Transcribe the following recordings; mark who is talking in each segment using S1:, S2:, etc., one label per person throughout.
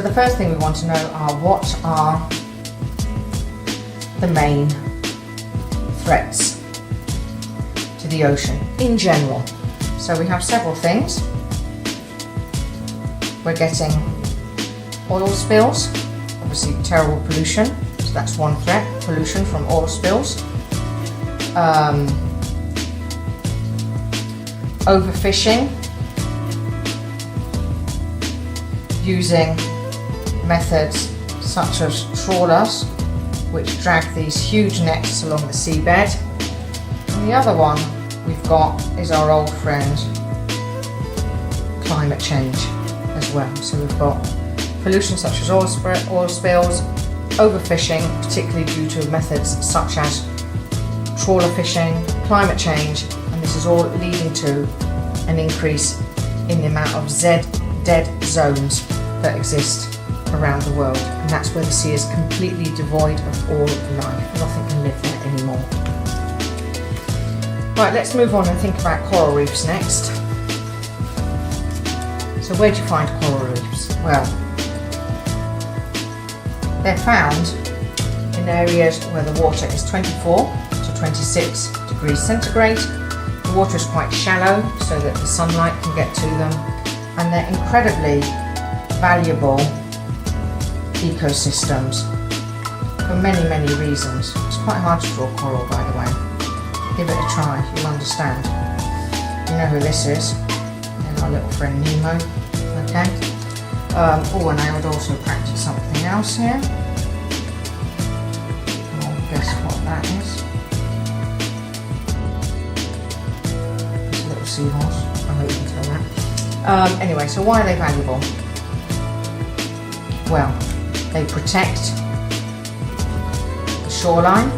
S1: the first thing we want to know are what are the main threats to the ocean in general. So we have several things. We're getting oil spills, obviously terrible pollution, so that's one threat, pollution from oil spills. Overfishing, using methods such as trawlers, which drag these huge nets along the seabed. And the other one we've got is our old friend, climate change as well. So we've got pollution such as oil spills, overfishing, particularly due to methods such as trawler fishing, climate change, and this is all leading to an increase in the amount of dead zones that exist around the world, and that's where the sea is completely devoid of all life. Nothing can live there anymore. Right, let's move on and think about coral reefs next. So where do you find coral reefs? Well, they're found in areas where the water is 24 to 26 degrees centigrade. The water is quite shallow so that the sunlight can get to them, and they're incredibly valuable ecosystems for many reasons. It's quite hard to draw coral, by the way. Give it a try, you'll understand. You know who this is. There's our little friend Nemo. Okay. Oh, and I would also practice something else here. Oh, guess what that is? It's a little seahorse. I hope you can tell that. Anyway, so why are they valuable? Well, they protect the shoreline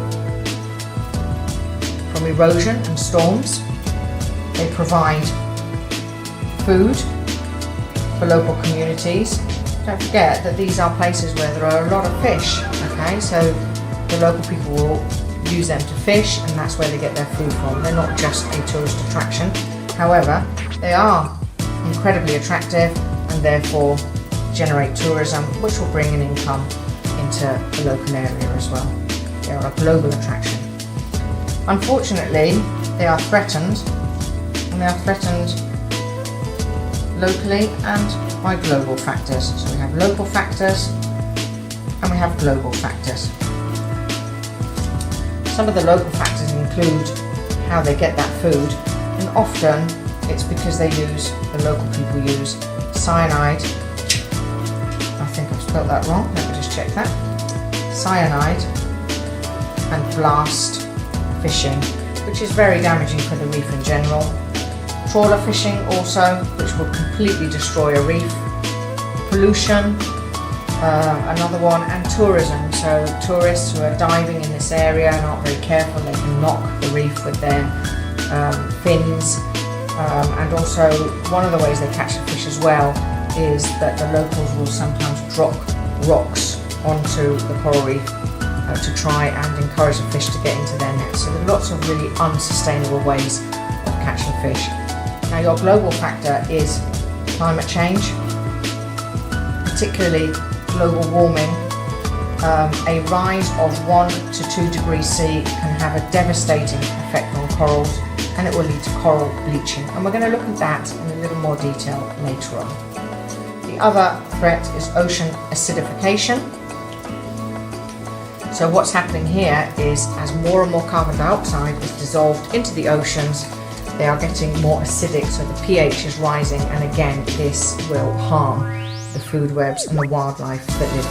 S1: from erosion and storms. They provide food for local communities. Don't forget that these are places where there are a lot of fish, okay? So the local people will use them to fish, and that's where they get their food from. They're not just a tourist attraction. However, they are incredibly attractive and therefore generate tourism, which will bring an income into the local area as well. They are a global attraction. Unfortunately, they are threatened, and they are threatened locally and by global factors. So we have local factors and we have global factors. Some of the local factors include how they get that food, and often it's because the local people use cyanide. I think I've spelled that wrong, let me just check that. Cyanide and blast fishing, which is very damaging for the reef in general. Trawler fishing also, which will completely destroy a reef. Pollution, another one, and tourism. So tourists who are diving in this area and aren't very careful, they can knock the reef with their fins. And also, one of the ways they catch the fish as well is that the locals will sometimes drop rocks onto the coral reef to try and encourage the fish to get into their nets. So there are lots of really unsustainable ways of catching fish. Now, your global factor is climate change, particularly global warming. A rise of 1 to 2 degrees C can have a devastating effect on corals, and it will lead to coral bleaching. And we're going to look at that in a little more detail later on. The other threat is ocean acidification. So what's happening here is, as more and more carbon dioxide is dissolved into the oceans, they are getting more acidic, so the pH is rising, and again this will harm the food webs and the wildlife that live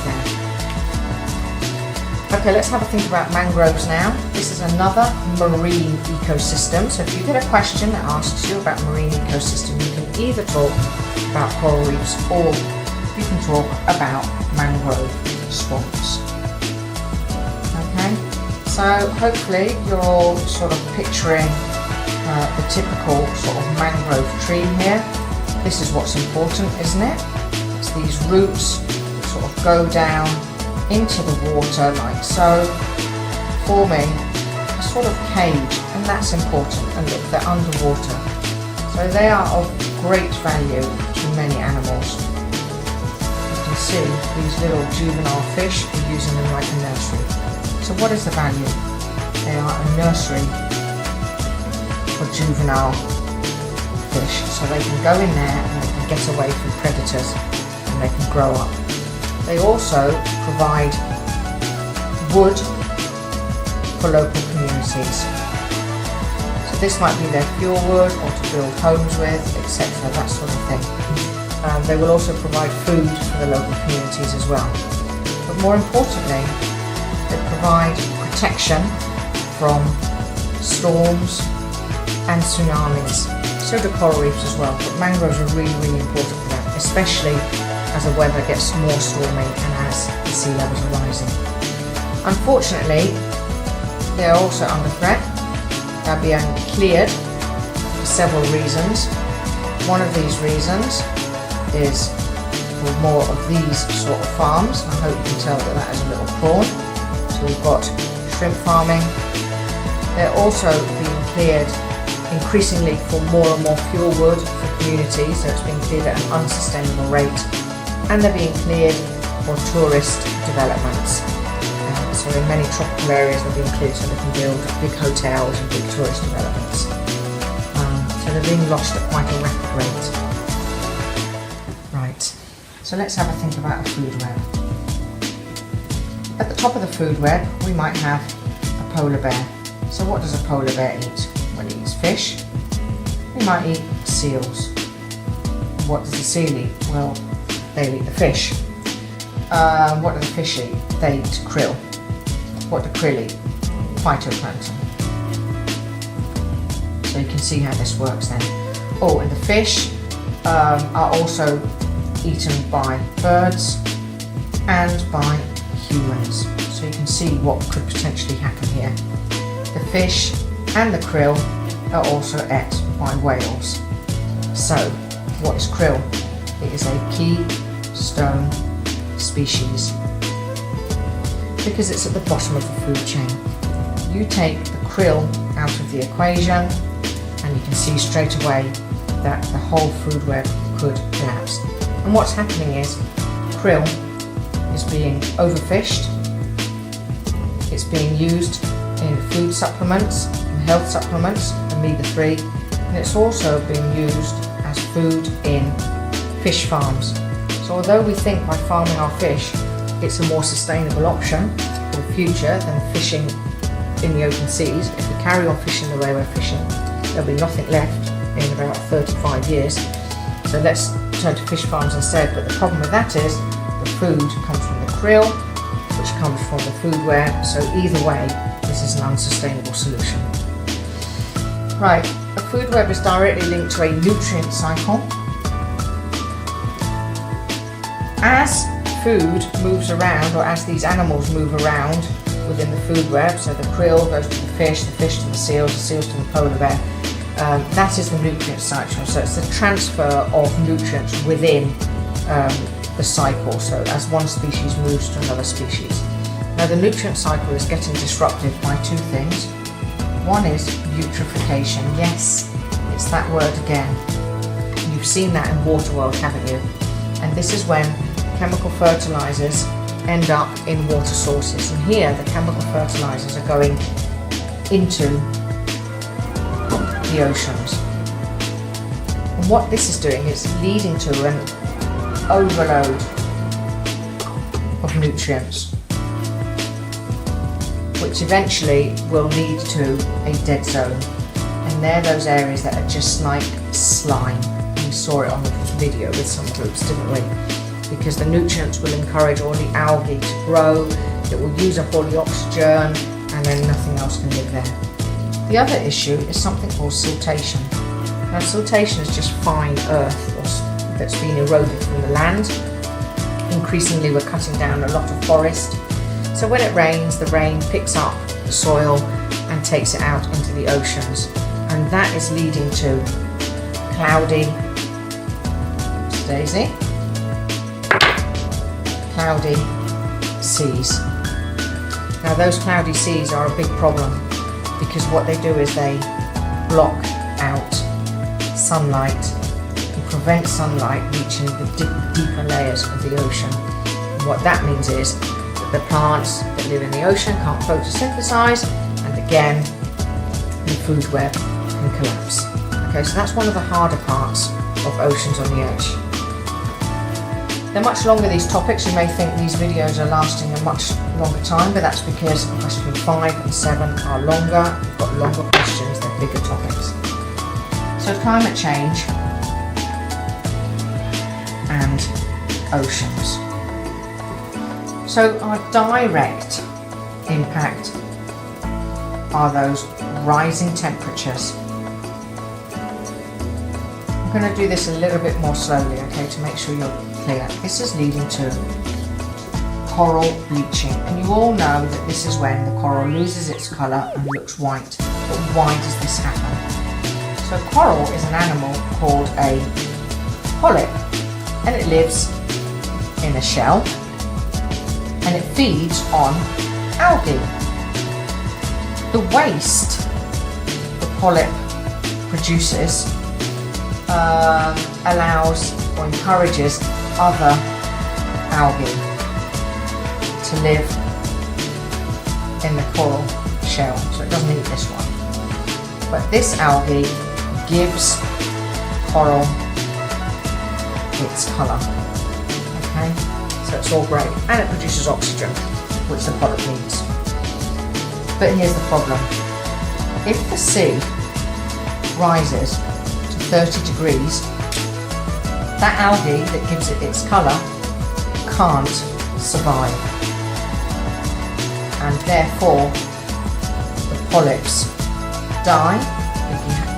S1: there. Okay, let's have a think about mangroves now. This is another marine ecosystem. So if you get a question that asks you about marine ecosystem, you can either talk about coral reefs or you can talk about mangrove swamps. Okay, so hopefully you're all sort of picturing the typical sort of mangrove tree here. This is what's important, isn't it? It's these roots that sort of go down into the water like so, forming a sort of cage, and that's important. And look, they're underwater, so they are of great value to many animals. You can see these little juvenile fish, we're using them like a nursery. So what is the value? They are a nursery for juvenile fish. So they can go in there and they can get away from predators and they can grow up. They also provide wood for local communities. So this might be their fuel wood or to build homes with, etc., that sort of thing. They will also provide food for the local communities as well. But more importantly, they provide protection from storms and tsunamis. So do coral reefs as well, but mangroves are really, really important for that, especially as the weather gets more stormy and as the sea levels are rising. Unfortunately, they are also under threat. They're being cleared for several reasons. One of these reasons is for more of these sort of farms. I hope you can tell that that is a little prawn. So we've got shrimp farming. They're also being cleared increasingly for more and more fuel wood for communities, so it's being cleared at an unsustainable rate. And they're being cleared for tourist developments. So in many tropical areas they're being cleared so they can build big hotels and big tourist developments. So they're being lost at quite a rapid rate. Right, so let's have a think about a food web. At the top of the food web we might have a polar bear. So what does a polar bear eat? Well, it eats fish. It might eat seals. What does the seal eat? Well, they eat the fish. What do the fish eat? They eat krill. What do krill eat? Phytoplankton. So you can see how this works then. Oh, and the fish are also eaten by birds and by humans. So you can see what could potentially happen here. The fish and the krill are also ate by whales. So, what is krill? It is a keystone species because it's at the bottom of the food chain. You take the krill out of the equation and you can see straight away that the whole food web could collapse. And what's happening is krill is being overfished, it's being used in food supplements, in health supplements, omega-3, and it's also being used as food in fish farms. So although we think by farming our fish it's a more sustainable option for the future than fishing in the open seas, if we carry on fishing the way we're fishing, there'll be nothing left in about 35 years. So let's turn to fish farms instead. But the problem with that is the food comes from the krill, which comes from the food web. So either way, this is an unsustainable solution. Right, a food web is directly linked to a nutrient cycle. As food moves around, or as these animals move around within the food web, so the krill goes to the fish to the seals to the polar bear, that is the nutrient cycle. So it's the transfer of nutrients within the cycle, so as one species moves to another species. Now the nutrient cycle is getting disrupted by two things. One is eutrophication. Yes, it's that word again. You've seen that in water world, haven't you? And this is when chemical fertilizers end up in water sources. And here the chemical fertilizers are going into the oceans. And what this is doing is leading to an overload of nutrients, which eventually will lead to a dead zone. And they're those areas that are just like slime. We saw it on the video with some groups, didn't we? Because the nutrients will encourage all the algae to grow, it will use up all the oxygen, and then nothing else can live there. The other issue is something called siltation. Now siltation is just fine earth that's been eroded from the land. Increasingly we're cutting down a lot of forest. So when it rains, the rain picks up the soil and takes it out into the oceans. And that is leading to cloudy, Daisy, cloudy seas. Now those cloudy seas are a big problem because what they do is they block out sunlight and prevent sunlight reaching the deeper layers of the ocean. what that means is that the plants that live in the ocean can't photosynthesize, and again, the food web can collapse. Okay, so that's one of the harder parts of oceans on the edge. They're much longer, these topics. You may think these videos are lasting a much longer time, but that's because question 5 and 7 are longer. We've got longer questions, they're bigger topics. So climate change and oceans. So our direct impact are those rising temperatures. I'm going to do this a little bit more slowly, okay, to make sure you're clear. This is leading to coral bleaching, and you all know that this is when the coral loses its colour and looks white. But why does this happen? So coral is an animal called a polyp, and it lives in a shell, and it feeds on algae. The waste the polyp produces allows or encourages other algae to live in the coral shell, so it doesn't eat this one. But this algae gives coral its colour. Okay, so it's all great, and it produces oxygen, which the polyp needs. But here's the problem: if the sea rises to 30 degrees, that algae that gives it its colour can't survive, and therefore the polyps die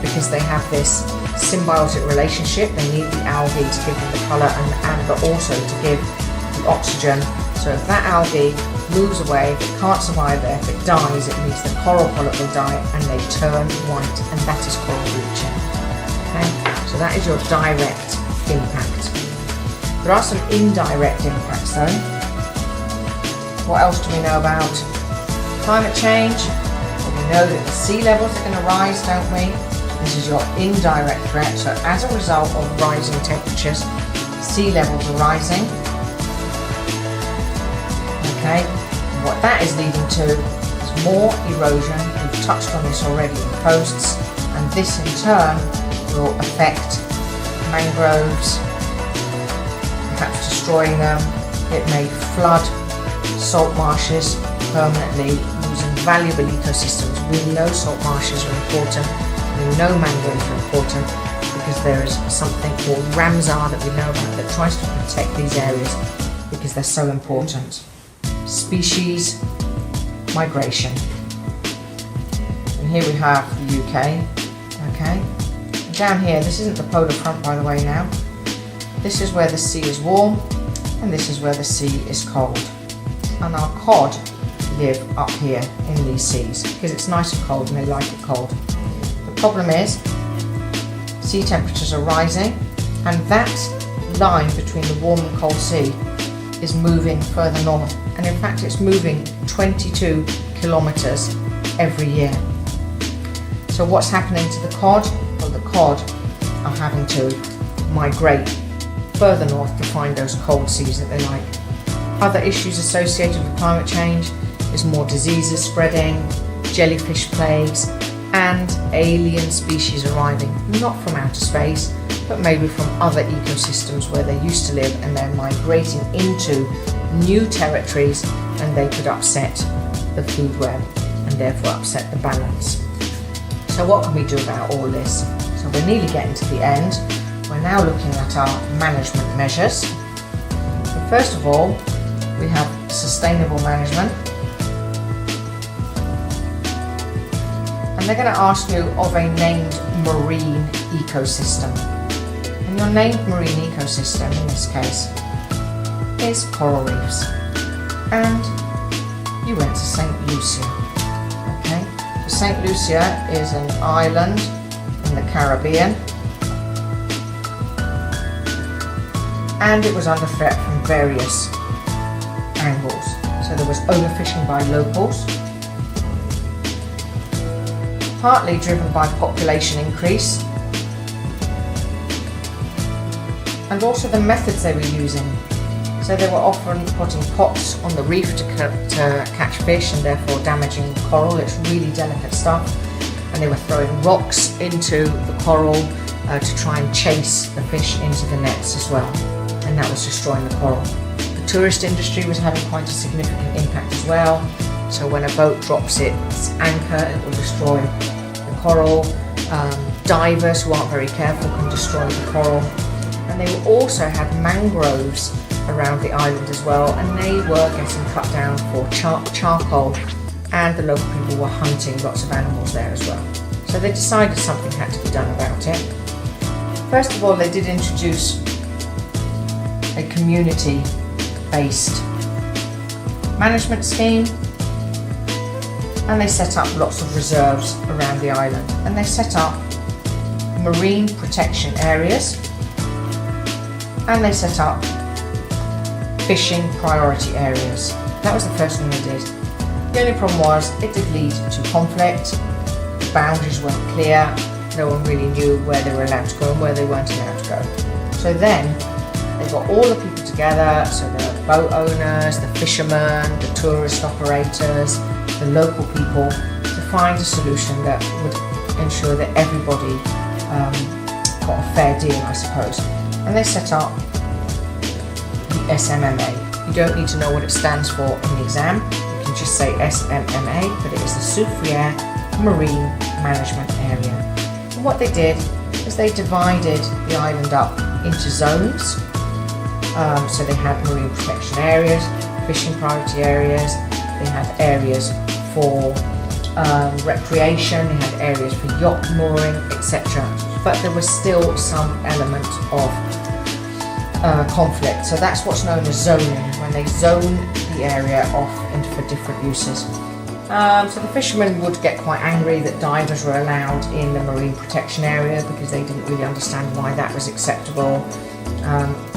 S1: because they have this symbiotic relationship. They need the algae to give them the colour and but also to give the oxygen. So if that algae moves away, if it can't survive there, if it dies, it means the coral polyp will die and they turn white, and that is coral bleaching. Okay, so that is your direct impact. There are some indirect impacts though. What else do we know about climate change? Well, we know that the sea levels are going to rise, don't we? This is your indirect threat. So as a result of rising temperatures, sea levels are rising. Okay, and what that is leading to is more erosion. We've touched on this already in coasts, and this in turn will affect mangroves, perhaps destroying them. It may flood salt marshes permanently, losing valuable ecosystems. We know salt marshes are important. We know mangroves are important because there is something called Ramsar that we know about that tries to protect these areas because they're so important. Species migration. And here we have the UK. Okay. Down here, this isn't the polar front, by the way, now. This is where the sea is warm, and this is where the sea is cold. And our cod live up here in these seas because it's nice and cold and they like it cold. The problem is sea temperatures are rising, and that line between the warm and cold sea is moving further north, and in fact it's moving 22 kilometres every year. So what's happening to the cod? Well, the cod are having to migrate further north to find those cold seas that they like. Other issues associated with climate change is more diseases spreading, jellyfish plagues, and alien species arriving, not from outer space, but maybe from other ecosystems where they used to live, and they're migrating into new territories, and they could upset the food web and therefore upset the balance. So what can we do about all this? So we're nearly getting to the end. We're now looking at our management measures. So first of all, we have sustainable management. And they're going to ask you of a named marine ecosystem. And your named marine ecosystem in this case is coral reefs. And you went to St. Lucia. Okay, so St. Lucia is an island in the Caribbean, and it was under threat from various angles. So there was overfishing by locals, partly driven by population increase, and also the methods they were using So they were often putting pots on the reef to catch fish and therefore damaging the coral. It's really delicate stuff. And they were throwing rocks into the coral to try and chase the fish into the nets as well. And that was destroying the coral. The tourist industry was having quite a significant impact as well. So when a boat drops its anchor, it will destroy the coral. Divers who aren't very careful can destroy the coral. And they also had mangroves around the island as well, and they were getting cut down for charcoal, and the local people were hunting lots of animals there as well. So they decided something had to be done about it. First of all, they did introduce a community-based management scheme, and they set up lots of reserves around the island, and they set up marine protection areas, and they set up fishing priority areas. That was the first thing they did. The only problem was it did lead to conflict. The boundaries weren't clear. No one really knew where they were allowed to go and where they weren't allowed to go. So then they got all the people together, so the boat owners, the fishermen, the tourist operators, the local people, to find a solution that would ensure that everybody got a fair deal, I suppose. And they set up the SMMA. You don't need to know what it stands for in the exam. You can just say SMMA, but it is the Soufriere Marine Management Area. And what they did is they divided the island up into zones. So they had marine protection areas, fishing priority areas, they had areas for recreation, they had areas for yacht mooring, etc. But there was still some element of conflict. So that's what's known as zoning, when they zone the area off into for different uses. So the fishermen would get quite angry that divers were allowed in the marine protection area because they didn't really understand why that was acceptable.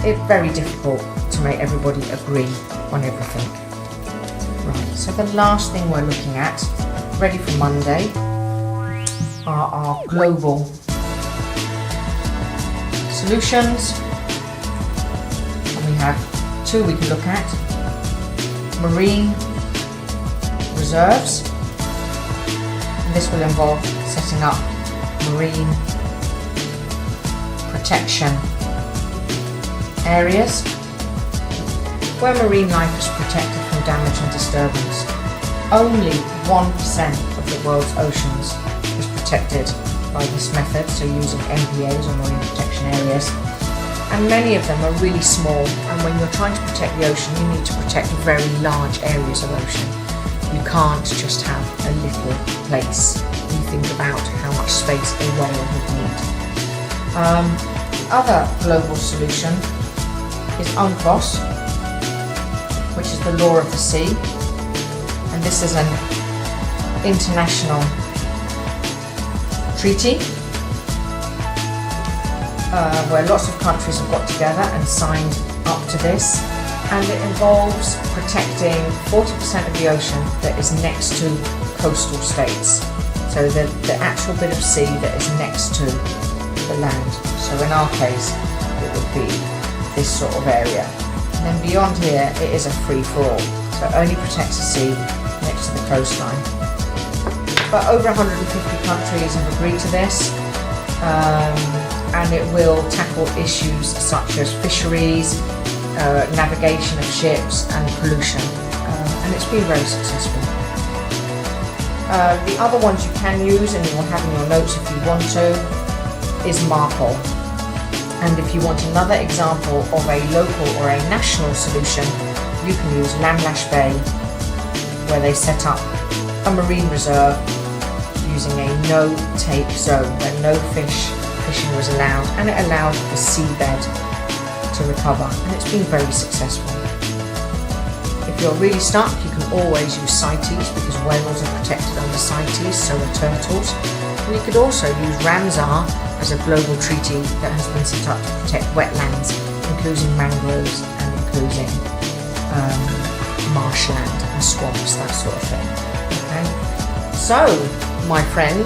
S1: It's very difficult to make everybody agree on everything. Right, so the last thing we're looking at, ready for Monday, are our global solutions. And we have two we can look at. Marine reserves. And this will involve setting up marine protection areas where marine life is protected from damage and disturbance. Only 1% of the world's oceans is protected by this method, so using MPAs or marine protection areas. And many of them are really small, and when you're trying to protect the ocean, you need to protect very large areas of ocean. You can't just have a little place. You think about how much space a whale would need. Other global solution is UNCLOS, which is the law of the sea, and this is an international treaty where lots of countries have got together and signed up to this, and it involves protecting 40% of the ocean that is next to coastal states, so the actual bit of sea that is next to the land. So in our case it would be this sort of area, and then beyond here it is a free-for-all, so it only protects the sea next to the coastline. But over 150 countries have agreed to this, and it will tackle issues such as fisheries, navigation of ships and pollution, and it's been very successful. The other ones you can use, and you will have in your notes if you want to, is MARPOL. And if you want another example of a local or a national solution, you can use Lamlash Bay, where they set up a marine reserve using a no-take zone where no fishing was allowed, and it allowed the seabed to recover, and it's been very successful. If you're really stuck, you can always use CITES, because whales are protected under CITES, so are turtles. And you could also use Ramsar as a global treaty that has been set up to protect wetlands, including mangroves and including marshland and swamps, that sort of thing. Okay, so my friend,